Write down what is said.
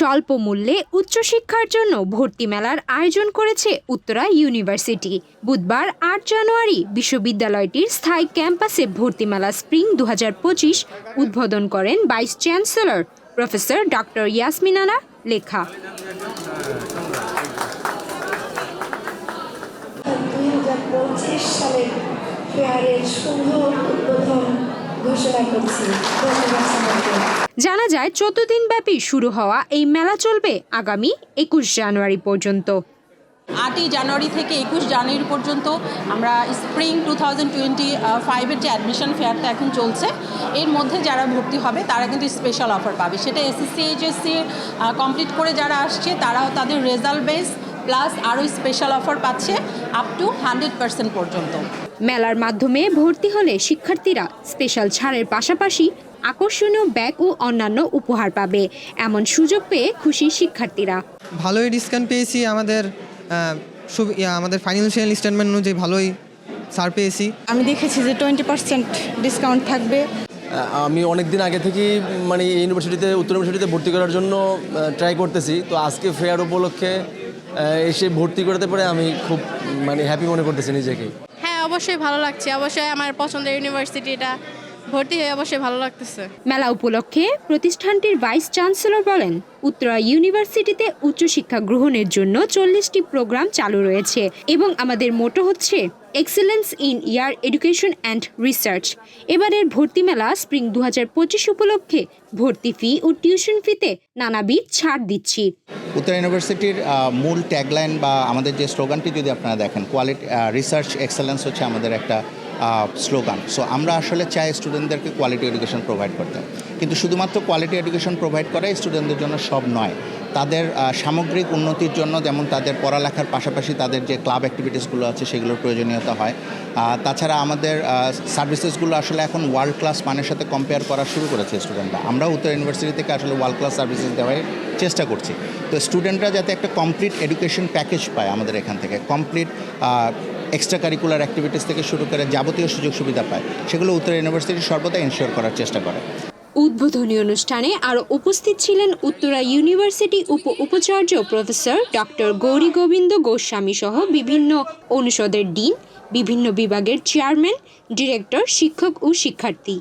স্বল্প মূল্যে উচ্চশিক্ষার জন্য ভর্তি মেলার আয়োজন করেছে উত্তরা ইউনিভার্সিটি। বুধবার ৮ জানুয়ারি বিশ্ববিদ্যালয়টির স্থায়ী ক্যাম্পাসে ভর্তি মেলা স্প্রিং ২০২৫ উদ্বোধন করেন vice chancellor professor doctor Yasmin Ara Lekha. ২০২৫ সালের ফেয়ারের শুভ উদ্বোধন ঘোষণা করছি। জানা যায় ১৪ দিনব্যাপী শুরু হওয়া এই মেলা চলবে আগামী ২১ জানুয়ারি পর্যন্ত। ৮ই জানুয়ারি থেকে ২১ জানুয়ারি পর্যন্ত আমরা স্প্রিং 2025-এর যে অ্যাডমিশন ফেয়ারটা এখন চলছে, এর মধ্যে যারা ভর্তি হবে তারা কিন্তু স্পেশাল অফার পাবে। সেটা এসএসসি এইচএসসি কমপ্লিট করে যারা আসছে তারাও তাদের রেজাল্ট বেস প্লাস আরও স্পেশাল অফার পাচ্ছে আপ টু 100% পর্যন্ত। মেলার মাধ্যমে ভর্তি হলে শিক্ষার্থীরা স্পেশাল ছাড়ের পাশাপাশি আকর্ষণীয় ব্যাগ ও অন্যান্য উপহার পাবে, এমন সুযোগ পেয়ে খুশি শিক্ষার্থীরা। ভালোই ডিসকাউন্ট পেয়েছি, আমাদের ফাইন্যান্সিয়াল স্টেটমেন্ট অনুযায়ী ভালোই ছাড় পেয়েছি। আমি দেখেছি যে 20% ডিসকাউন্ট থাকবে। আমি অনেক দিন আগে থেকেই এই উত্তর ইউনিভার্সিটিতে ভর্তি করার জন্য ট্রাই করতেছি। তো আজকে ফেয়ার উপলক্ষে এসে ভর্তি করতে পারে আমি খুব হ্যাপি মনে করতেছি নিজেকে। হ্যাঁ, অবশ্যই ভালো লাগছে। অবশ্যই আমার পছন্দের ইউনিভার্সিটিটা ভর্তি হয়ে অবশ্যই ভালো লাগতেছে। মেলা উপলক্ষে প্রতিষ্ঠানটির ভাইস চ্যান্সেলর বলেন, উত্তরা ইউনিভার্সিটিতে উচ্চশিক্ষা গ্রহণের জন্য 40টি প্রোগ্রাম চালু রয়েছে এবং আমাদের মোটো হচ্ছে excellence in year education and research. এবারের ভর্তি মেলা স্প্রিং ২০২৫ উপলক্ষে ভর্তি ফি ও টিউশন ফিতে নানাবিধ ছাড় দিচ্ছি। উত্তরা ইউনিভার্সিটির মূল ট্যাগলাইন বা আমাদের যে স্লোগানটি যদি আপনারা দেখেন, কোয়ালিটি রিসার্চ এক্সেলেন্স হচ্ছে আমাদের একটা স্লোগান। সো আমরা আসলে চাই স্টুডেন্টদেরকে কোয়ালিটি এডুকেশন প্রোভাইড করতে, কিন্তু শুধুমাত্র কোয়ালিটি এডুকেশন প্রোভাইড করাই স্টুডেন্টদের জন্য সব নয়। তাদের সামগ্রিক উন্নতির জন্য যেমন তাদের পড়ালেখার পাশাপাশি তাদের যে ক্লাব অ্যাক্টিভিটিসগুলো আছে সেগুলোর প্রয়োজনীয়তা হয়। তাছাড়া আমাদের সার্ভিসেসগুলো আসলে এখন ওয়ার্ল্ড ক্লাস মানের সাথে কম্পেয়ার করা শুরু করেছে স্টুডেন্টরা। আমরা উত্তর ইউনিভার্সিটি থেকে আসলে ওয়ার্ল্ড ক্লাস সার্ভিসেস দেওয়ার চেষ্টা করছি। তো স্টুডেন্টরা যাতে একটা কমপ্লিট এডুকেশন প্যাকেজ পায় আমাদের এখান থেকে, কমপ্লিট এক্সট্রা কারিকুলার অ্যাক্টিভিটিস থেকে শুরু করে যাবতীয় সুযোগ সুবিধা পায়, সেগুলো উত্তর ইউনিভার্সিটি সর্বদা এনশিওর করার চেষ্টা করে। উদ্বোধনী অনুষ্ঠানে আরও উপস্থিত ছিলেন উত্তরা ইউনিভার্সিটি উপাচার্য প্রফেসর ডক্টর গৌরী গোবিন্দ গোস্বামী সহ বিভিন্ন অনুষদের ডিন, বিভিন্ন বিভাগের চেয়ারম্যান, ডিরেক্টর, শিক্ষক ও শিক্ষার্থী।